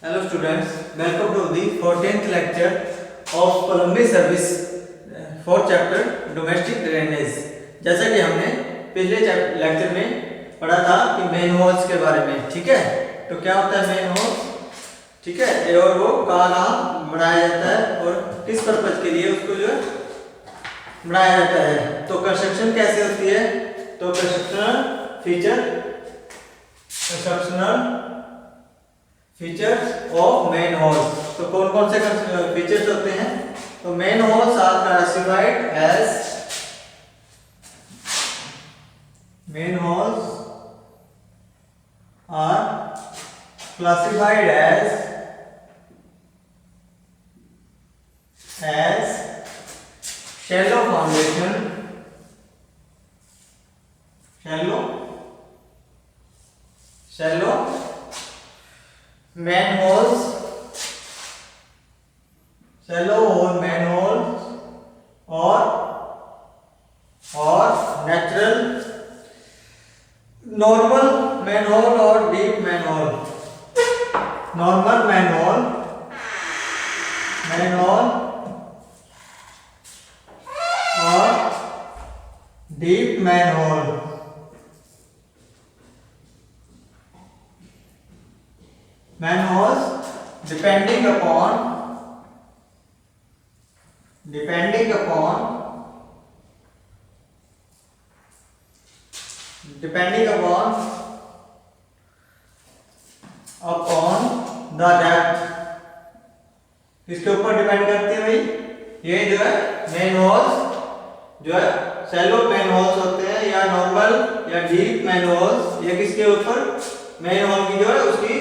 Hello students, welcome to the 14th lecture of plumbing service for chapter domestic drainage। जैसा कि हमने पिछले lecture में पढ़ा था कि मेन होल्स के बारे में, ठीक है। तो क्या होता है मेन होल्स, ठीक है, और वो कहाँ बनाया जाता है और किस पर्पज के लिए उसको जो है बनाया जाता है। तो कंस्ट्रक्शन कैसे होती है, तो constructional features of manholes. तो कौन कौन से फीचर्स होते हैं, तो manholes are classified as shallow foundation, shallow manholes, shallow hole manholes और natural normal manhole और deep manhole, normal manhole और deep manhole। Manholes depending upon the depth, किसके ऊपर डिपेंड करती है भाई, ये जो है मेन होल्स जो है शैलो मेन होल्स होते हैं या नॉर्मल या डीप मेन होल्स, ये किसके ऊपर, मेन होल की जो है उसकी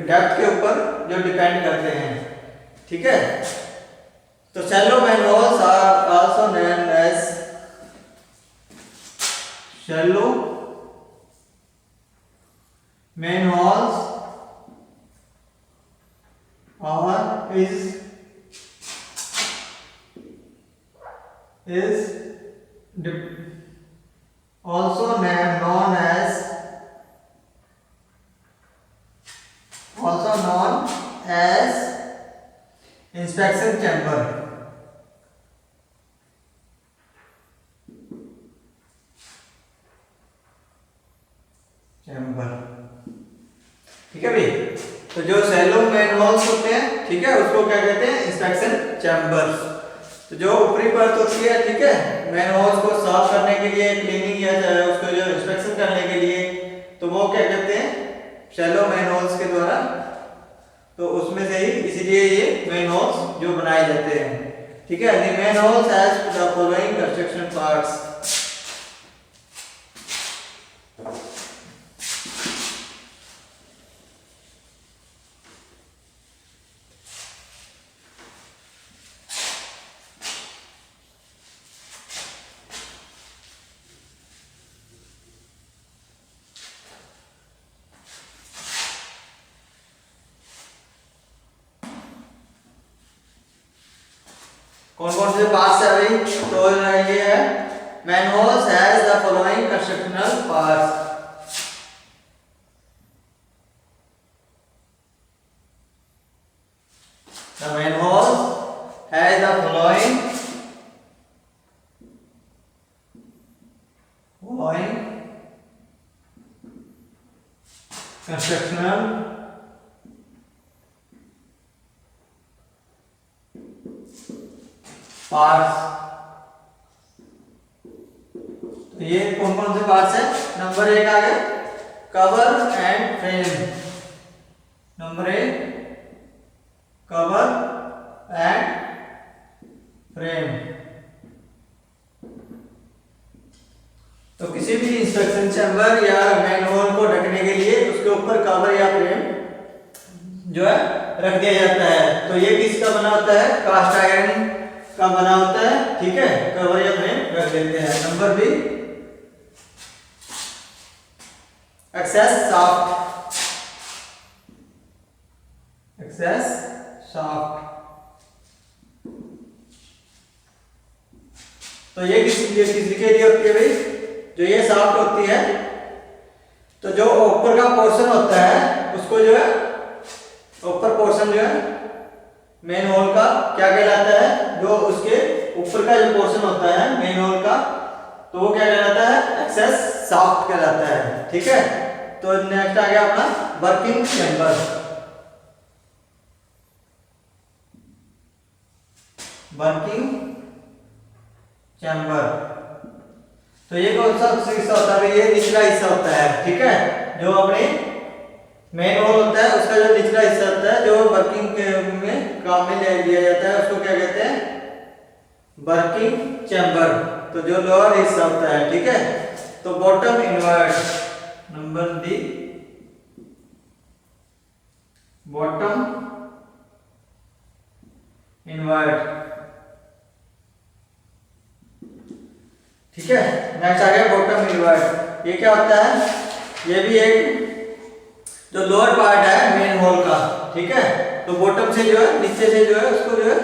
डेप्थ के ऊपर जो डिपेंड करते हैं, ठीक है। तो shallow manholes are also known as shallow manholes और is also known as inspection chamber, ठीक है भाई। तो जो शैलो मेन होल्स होते हैं, ठीक है, उसको क्या कहते हैं, इंस्पेक्शन चैम्बर्स। तो जो ऊपरी परत होती है, ठीक है, मेन होल्स को साफ करने के लिए, क्लीनिंग या उसको जो इंस्पेक्शन करने के लिए, तो वो क्या कहते हैं, शैलो मेन होल्स के द्वारा। तो उसमें से ही इसीलिए ये मेन होल्स जो बनाए जाते हैं, ठीक है। The main holes has the following construction parts. कौन कौन से पार्ट्स है भाई, तो ये है manholes has the following constructional parts. The manholes has the following constructional parts. तो ये कौन कौन से पार्ट्स है, नंबर 1 आ गया cover and frame, number 1 cover and frame. तो किसी भी इंस्पेक्शन चैम्बर या मैनहोल को ढकने के लिए उसके ऊपर कवर या फ्रेम जो है रख दिया जाता है। तो ये किसका बना होता है, कास्ट आयरन का बना होता है, ठीक है, कवर या फ्रेम रख देते हैं। Number B access shaft. तो ये किसी के लिए होती है भाई, जो ये शाफ्ट होती है, तो जो ऊपर का पोर्शन होता है उसको जो है ऊपर पोर्शन जो है मेन होल का क्या कहलाता है, जो उसके ऊपर का जो पोर्शन होता है मेन होल का, तो वो क्या कहलाता है, एक्सेस शाफ्ट कहलाता है। ठीक है, तो नेक्स्ट आ गया अपना वर्किंग चैम्बर। वर्किंग चैम्बर, तो ये कौन सा हिस्सा होता है, ये निचला हिस्सा होता है। ठीक है, जो अपने मेन होल होता है उसका जो निचला हिस्सा होता है, जो वर्किंग में काम में ले लिया जाता है, उसको क्या कहते हैं, वर्किंग चैम्बर। तो जो लोअर हिस्सा होता है, ठीक है, तो bottom invert, number D, bottom invert. ठीक है, नेक्स्ट आ गया बॉटम इनवर्ट। ये क्या होता है, ये भी एक जो लोअर पार्ट है मेन होल का। ठीक है, तो बॉटम से जो है, नीचे से जो है उसको जो है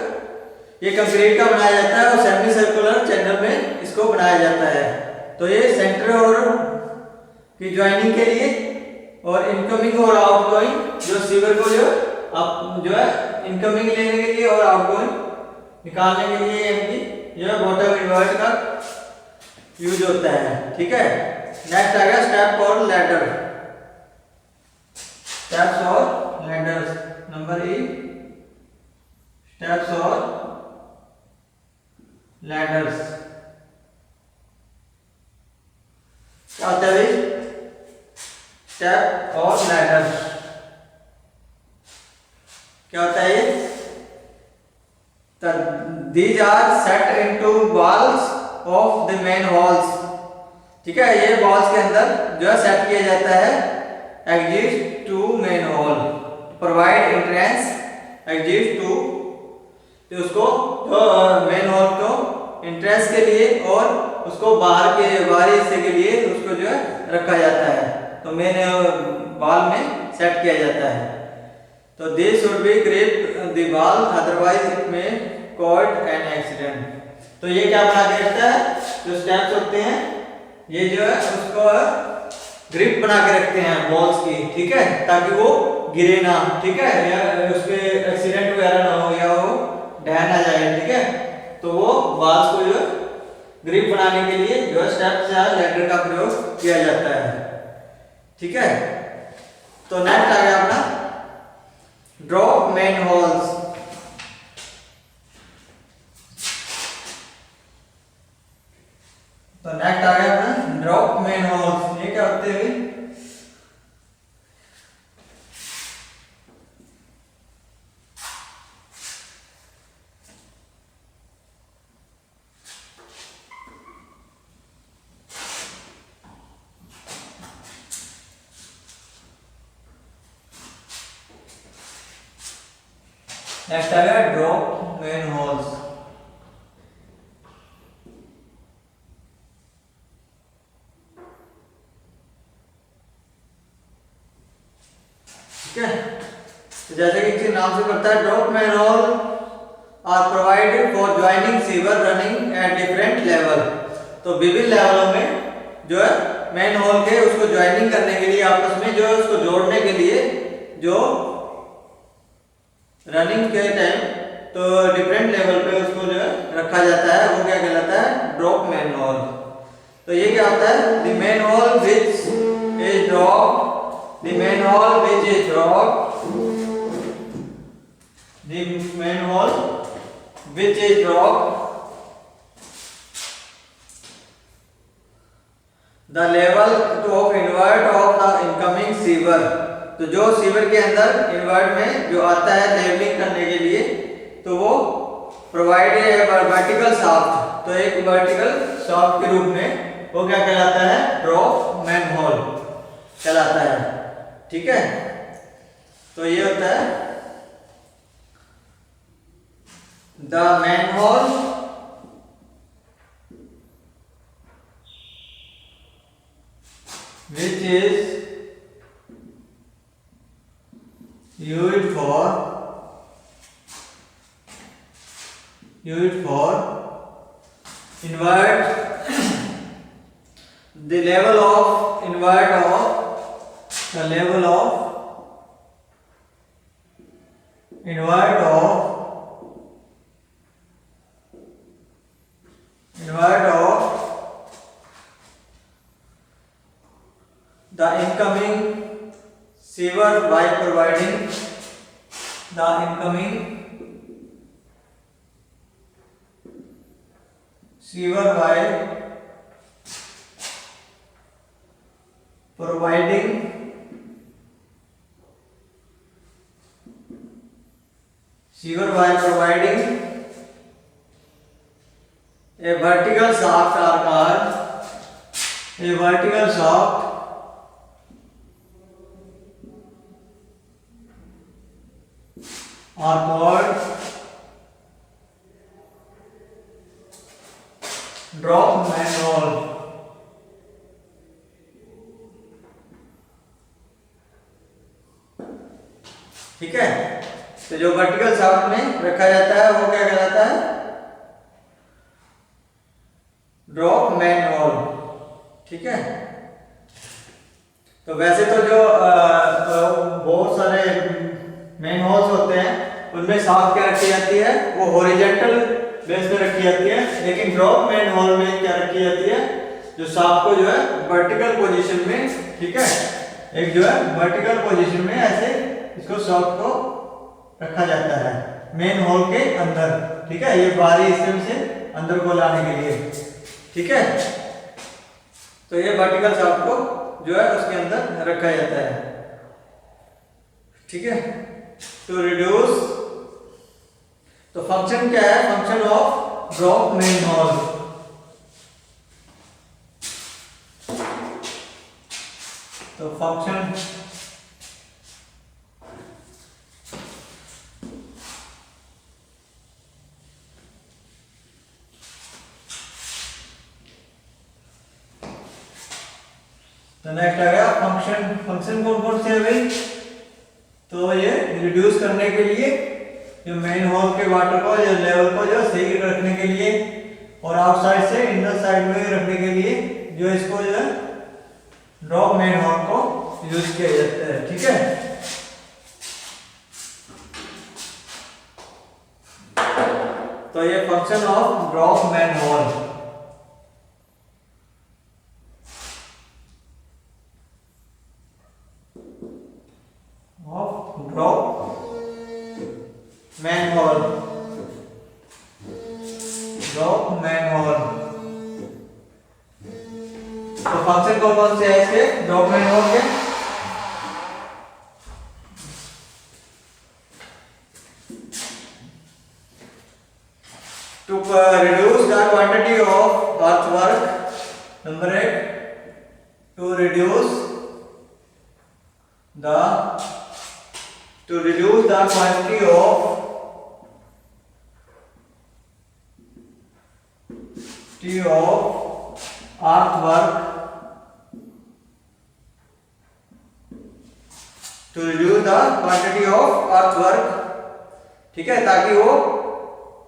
ये कंक्रीट का बनाया जाता है और सेमी सर्कुलर चैनल में इसको बनाया जाता है। तो ये सेंटर और की ज्वाइनिंग के लिए और इनकमिंग और आउटगोइंग जो सीवर को जो आप जो है इनकमिंग लेने के लिए और आउटगोइंग निकालने के लिए इनकी जो है बॉटम इनवर्ट का यूज होता है। ठीक है, नेक्स्ट आ गया स्टेप और लैडर, स्टेप्स और लैडर्स, नंबर ई, स्टेप्स और लैडर्स। क्या होता है भाई, स्टेप और लैडर्स क्या होता है ये, these are set into walls of the manholes. ठीक है, ये वॉल्स के अंदर जो है सेट किया जाता है, exit to manhole, provide entrance exit to, तो उसको जो मेन हॉल को एंट्रेंस के लिए और उसको बाहर हिस्से के लिए उसको जो है रखा जाता है, तो मेन वॉल में सेट किया जाता है। तो this should be grip the wall otherwise it may cause an accident. तो ये क्या बना के रखता है, जो स्टेप्स होते हैं ये जो है उसको ग्रिप बना के रखते हैं वॉल्स की। ठीक है, ताकि वो गिरे ना। ठीक है, या उसके एक्सीडेंट वगैरह ना हो या वो ढह ना जाए। ठीक है, तो वो वॉल्स को जो ग्रिप बनाने के लिए जो है स्टेप्स या लैडर का प्रयोग किया जाता है। ठीक है, तो नेक्स्ट आ गया अपना ड्रॉप मेन होल्स। तो नेक्स्ट आ गया अपना ड्रॉप मेन होल्स। ये क्या होते हैं, नेक्स्ट आ गया ड्रॉप मेन होल्स। ठीक है, तो जैसे कि इसके नाम से पता है, drop manhole are provided for joining sewer running at different level. तो विभिन्न लेवलों में जो है मेन होल के उसको ज्वाइनिंग करने के लिए आपस में जो है उसको जोड़ने के लिए जो रनिंग के टाइम तो डिफरेंट लेवल पे उसको जो है रखा जाता है, वो क्या कहलाता है, ड्रॉप मेन होल। तो ये क्या होता है, the main whole which is drop, the main hole which is dropped, the main hole which is dropped, the level of invert of the incoming sewer। तो जो सीवर के अंदर इन्वर्ट में जो आता है लेवलिंग करने के लिए, तो वो प्रोवाइड वर्टिकल शाफ्ट, तो एक वर्टिकल शाफ्ट के रूप में वो क्या कहलाता है, ड्रॉप मेन होल कहलाता है। ठीक है, तो ये होता है the main whole which is used for invert the level of invert of the level of invert of the incoming sewer by providing the incoming sewer by providing a vertical shaft are called drop manhole। ठीक है, तो जो vertical shaft में रखा जाता है वो क्या कहलाता है? Drop manhole. ठीक है, तो वैसे तो जो बहुत सारे मैनहोल्स होते हैं उनमें शाफ्ट क्या रखी जाती है? वो हॉरिजॉन्टल बेस पे रखी जाती है, लेकिन ड्रॉप मैनहोल में क्या रखी जाती है? जो शाफ्ट को जो है वर्टिकल पोजीशन में, ठीक है, एक जो है वर्टिकल पोजीशन में ऐसे इसको शाफ्ट को रखा जाता है मेन होल के अंदर। ठीक है, ये बाहरी हिस्से में से अंदर को लाने के लिए। ठीक है, तो ये वर्टिकल शाफ्ट को जो है उसके अंदर रखा जाता है। ठीक है, टू रिड्यूस, तो फंक्शन क्या है? Function of drop manhole. तो फंक्शन तो नेक्स्ट आ गया फंक्शन। फंक्शन कौन कौन से है भाई? तो ये रिड्यूस करने के लिए, जो मेन होल के वाटर को जो लेवल को जो सही रखने के लिए, और आउटसाइड से इनर साइड में रखने के लिए जो इसको जो है ड्रॉप मेन होल को यूज किया जाता है। ठीक है, तो ये function of drop manhole. Drop manhole, तो फंक्शन कौन कौन से है इसके ड्रॉप मैनहोल के? To reduce the quantity of earthwork, number 1, to reduce the quantity of earthwork, to reduce the quantity of earthwork। ठीक है, ताकि वो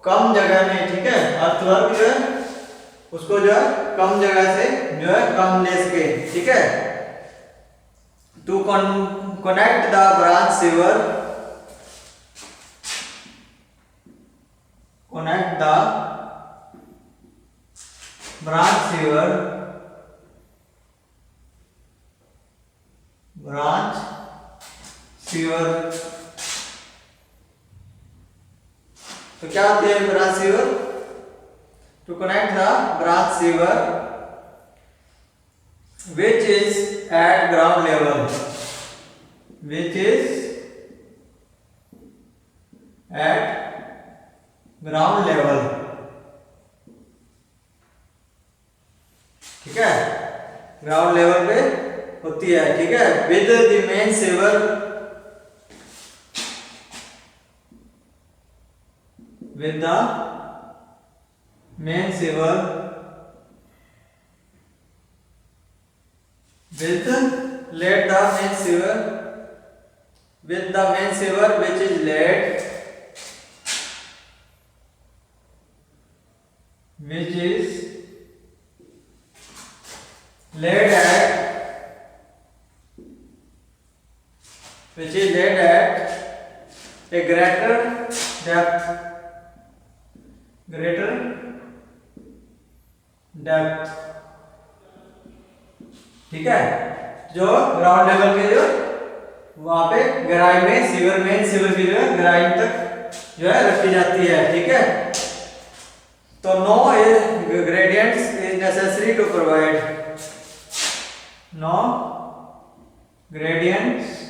कम जगह में, ठीक है, अर्थवर्क जो है उसको जो है कम जगह से जो है कम ले सके। ठीक है, to connect the branch sewer, तो क्या होती है branch sewer? To connect the branch sewer which is at ground level, ठीक है, ग्राउंड लेवल पे होती है। ठीक है, with the main sewer, with the main sewer, with let the main sewer, with the main sewer which is laid, which is laid at, A greater depth, greater depth, ठीक है। जो ground level के जो वहां पे गहराई में sewer main sewer की जो है गहराई तक जो है रखी जाती है, ठीक है। तो no gradients is necessary to provide, no gradients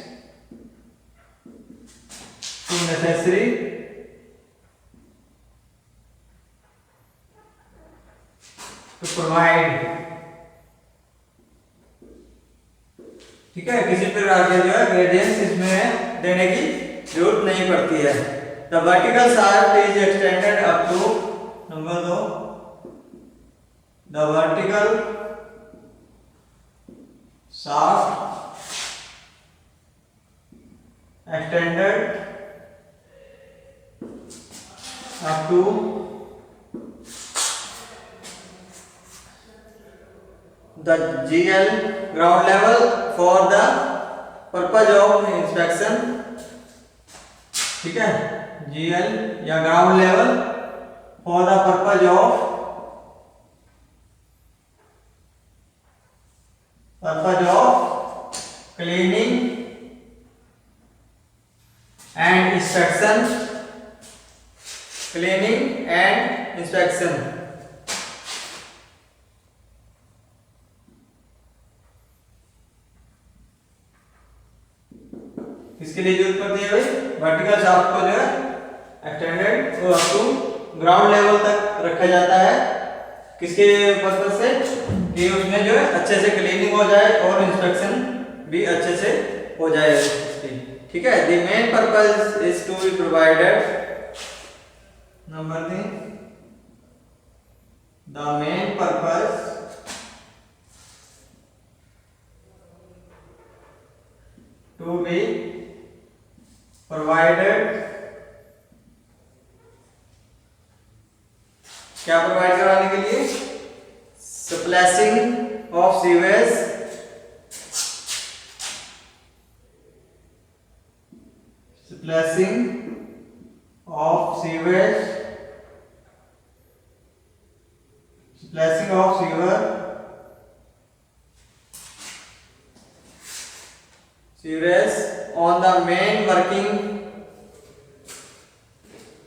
to necessary to provide, ठीक है। किसी प्रकार के जो है ग्रेडियंट्स इसमें देने की जरूरत नहीं पड़ती है। The vertical shaft is extended up to, number 2, the vertical shaft extended up to the GL ground level for the purpose of inspection, ठीक है। GL या ground level for the purpose of cleaning and inspection, cleaning and inspection, किसके लिए जरूरत पड़ती है भाई? Vertical shaft को जो है एक्सटेंडेड तो अप टू ग्राउंड लेवल तक रखा जाता है, किसके पर्पस से कि उसमें जो है अच्छे से क्लीनिंग हो जाए और इंस्पेक्शन भी अच्छे से हो जाए उसकी, ठीक है। The main purpose is to be provided, number 3, the main purpose to be provided, क्या प्रोवाइड कराने के लिए? Splashing of sewage, splashing of sewage, splashing of sewer, sewerage on the main working,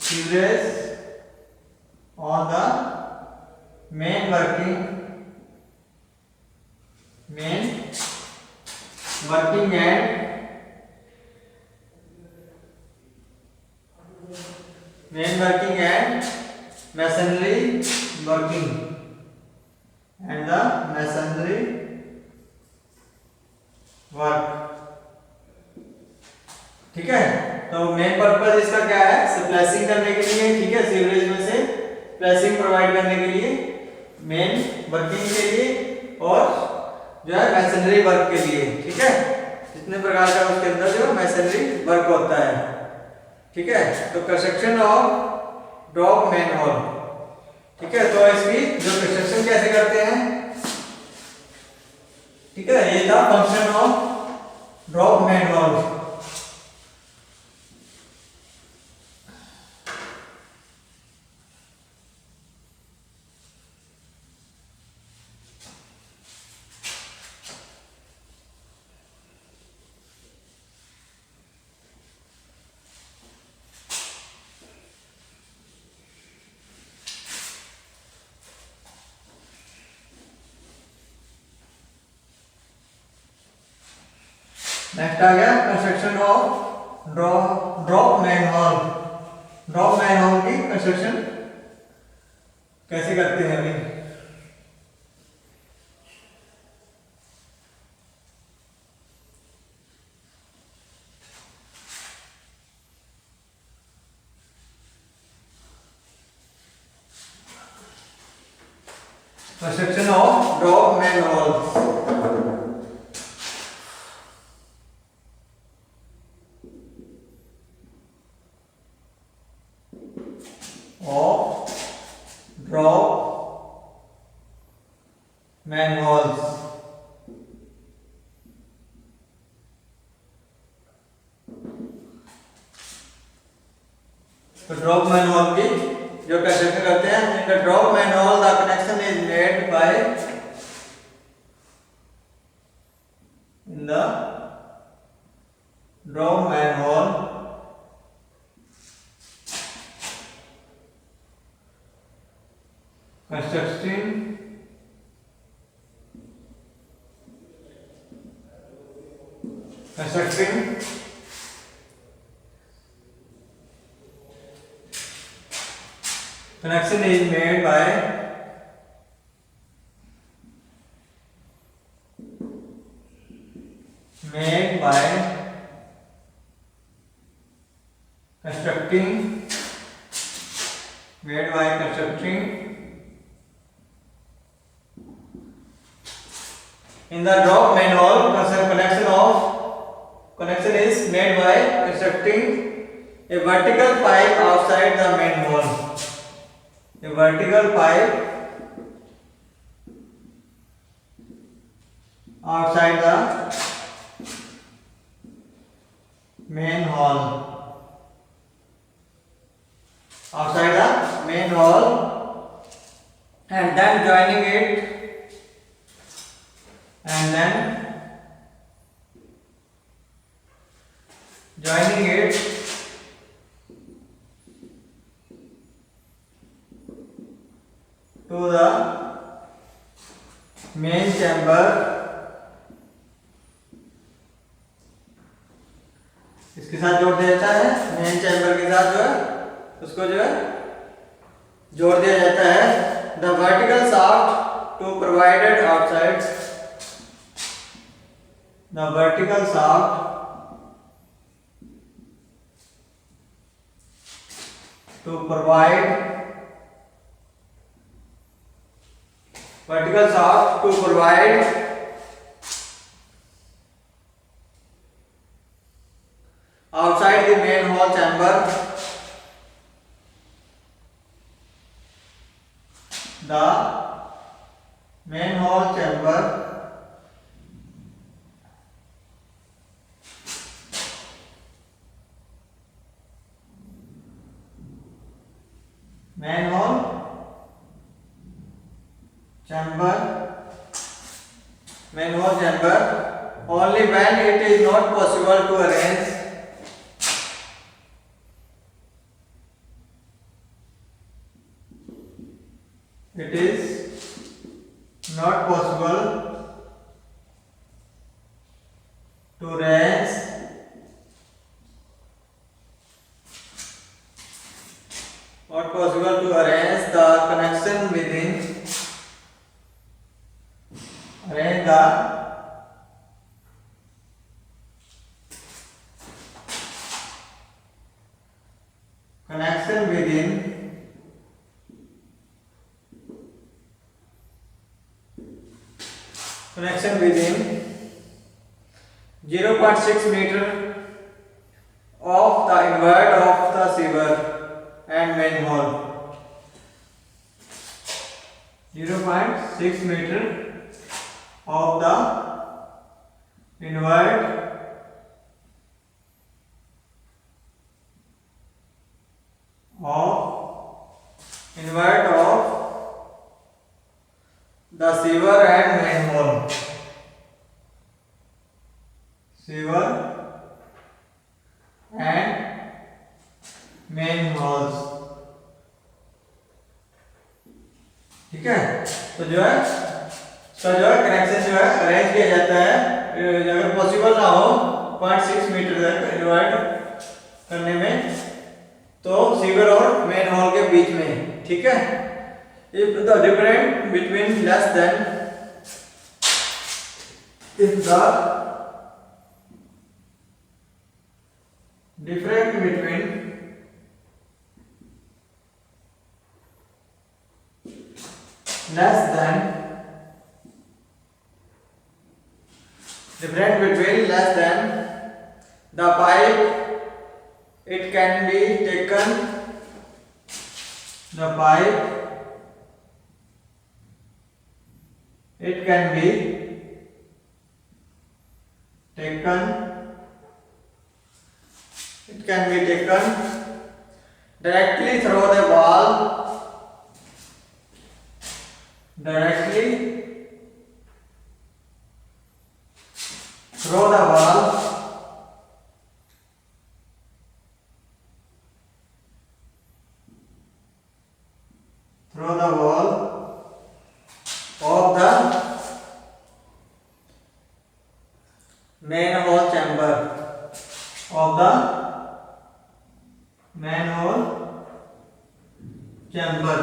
sewerage on the main working and masonry working and the masonry work, ठीक है। तो main purpose इसका क्या है? स्प्लैशिंग करने के लिए, ठीक है, सीवरेज में से स्प्लैशिंग प्रोवाइड करने के लिए, मेन वर्किंग के लिए और जो है मैसनरी वर्क के लिए, ठीक है। जितने प्रकार का उसके अंदर जो मैसनरी वर्क होता है, ठीक है। तो कंस्ट्रक्शन ऑफ ड्रॉप मैनहोल, ठीक है। तो इसकी जो कंस्ट्रक्शन कैसे करते हैं, ठीक है, ये था function of drop manhole. Next आ गया construction of drop manhole. Drop manhole की कंस्ट्रक्शन कैसे करते हैं अभी? Construction of drop manhole, manholes, तो ड्रॉप मैनहोल की जो कंस्ट्रक्शन करते हैं, in the drop manhole the connection is made by in the drop manhole constructing connection is made by constructing in the drop manhole connection is made by constructing a vertical pipe outside the manhole. A vertical pipe outside the manhole. Outside the manhole, and then joining it, to the main chamber. इसके साथ जोड़ दिया जाता है, main chamber के साथ जो है उसको जो है जोड़ दिया जाता है. The vertical shaft to provided outside. The vertical shaft to provide outside the manhole chamber. The manhole chamber only when it is not possible to arrange the connection within connection within 0.6 meter of the invert of the sewer and manhole. 0.6 meter of the invert of the sewer and manhole. ठीक है. तो जो है इसका जो है connection जो है अरेंज किया जाता है, अगर पॉसिबल ना हो 0.6 मीटर तक इन्वर्ट करने में, तो सीवर और मेन हॉल के बीच में. ठीक है. if the difference between less than less than the pipe, it can be taken directly through the wall, directly through the wall, of the manhole chamber, of the manhole chamber.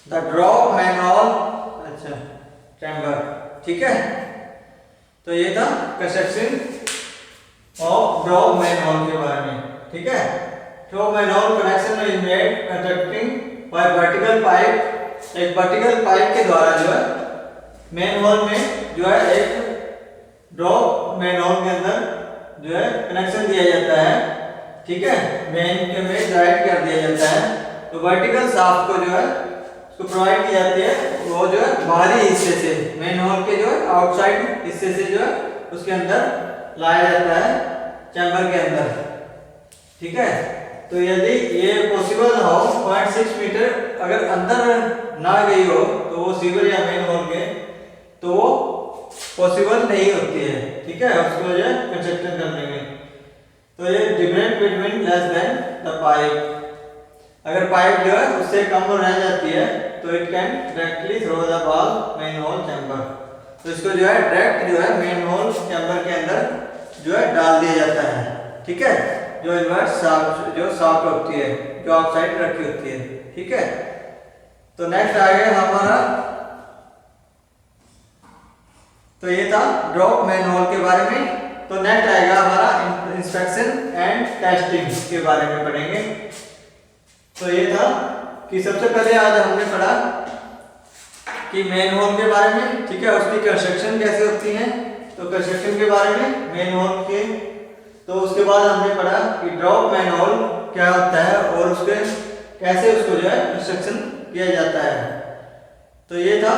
The drop manhole अच्छा chamber, ठीक है। तो ये था construction of drop manhole के बारे में, ठीक है। Drop manhole connection is made constructing bye vertical pipe, एक वर्टिकल पाइप के द्वारा जो है मैनहोल में जो है एक ड्रॉप मैनहोल के अंदर जो है कनेक्शन दिया जाता है, ठीक है। मेन के में डायरेक्ट कर दिया जाता है। तो वर्टिकल शाफ्ट को जो है उसको प्रोवाइड की जाती है, वो जो है बाहरी हिस्से से मैनहोल के जो है आउटसाइड हिस्से से जो है उसके अंदर लाया जाता है चैम्बर के अंदर, ठीक है। तो यदि ये पॉसिबल ना हो 0.6 मीटर अगर अंदर ना गई हो तो वो सीवर या मैनहोल के, तो वो पॉसिबल नहीं होती है, ठीक है, उसको जो है कंस्ट्रक्शन करने में। तो ये different between less than the pipe, अगर पाइप जो है उससे कम रह जाती है तो it can directly throw the wall manhole chamber, तो इसको जो है डायरेक्ट जो है मैनहोल चैम्बर के अंदर जो है डाल दिया जाता है, ठीक है। जो इनवर्ट शाफ्ट जो शाफ्ट होती है जो आउटसाइड रखी होती है, ठीक है। तो नेक्स्ट आ गया हमारा, तो ये था ड्रॉप मैनहोल के बारे में। तो नेक्स्ट आएगा हमारा इंस्पेक्शन एंड टेस्टिंग के बारे में पढ़ेंगे। तो ये था कि सबसे पहले आज हमने पढ़ा कि मैनहोल के बारे में, ठीक है, उसकी कंस्ट्रक्शन कैसे होती है, तो कंस्ट्रक्शन के बारे में मैनहोल के। तो उसके बाद हमने पढ़ा कि ड्रॉप मैनहोल क्या होता है और उसके कैसे उसको जो है कंस्ट्रक्शन किया जाता है। तो ये था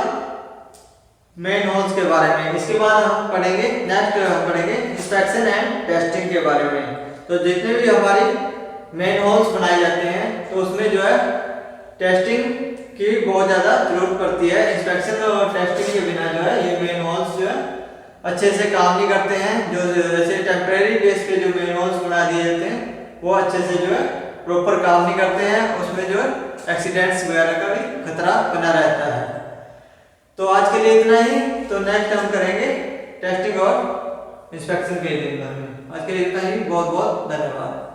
मैनहोल्स के बारे में। इसके बाद हम पढ़ेंगे नेक्स्ट हम पढ़ेंगे इंस्पेक्शन एंड टेस्टिंग के बारे में। तो जितने भी हमारी मैनहोल्स बनाए जाते हैं तो उसमें जो है टेस्टिंग की बहुत ज़्यादा जरूरत पड़ती है। इंस्पेक्शन और टेस्टिंग के बिना जो है ये मैनहोल्स जो है अच्छे से काम नहीं करते हैं। जो जैसे टेम्परेरी बेस पे जो मैनहोल्स बना दिए जाते हैं वो अच्छे से जो है प्रॉपर काम नहीं करते हैं, उसमें जो है एक्सीडेंट्स वगैरह का भी खतरा बना रहता है। तो आज के लिए इतना ही। तो नेक्स्ट हम करेंगे टेस्टिंग और इंस्पेक्शन के लिए। आज के लिए इतना ही। बहुत बहुत धन्यवाद।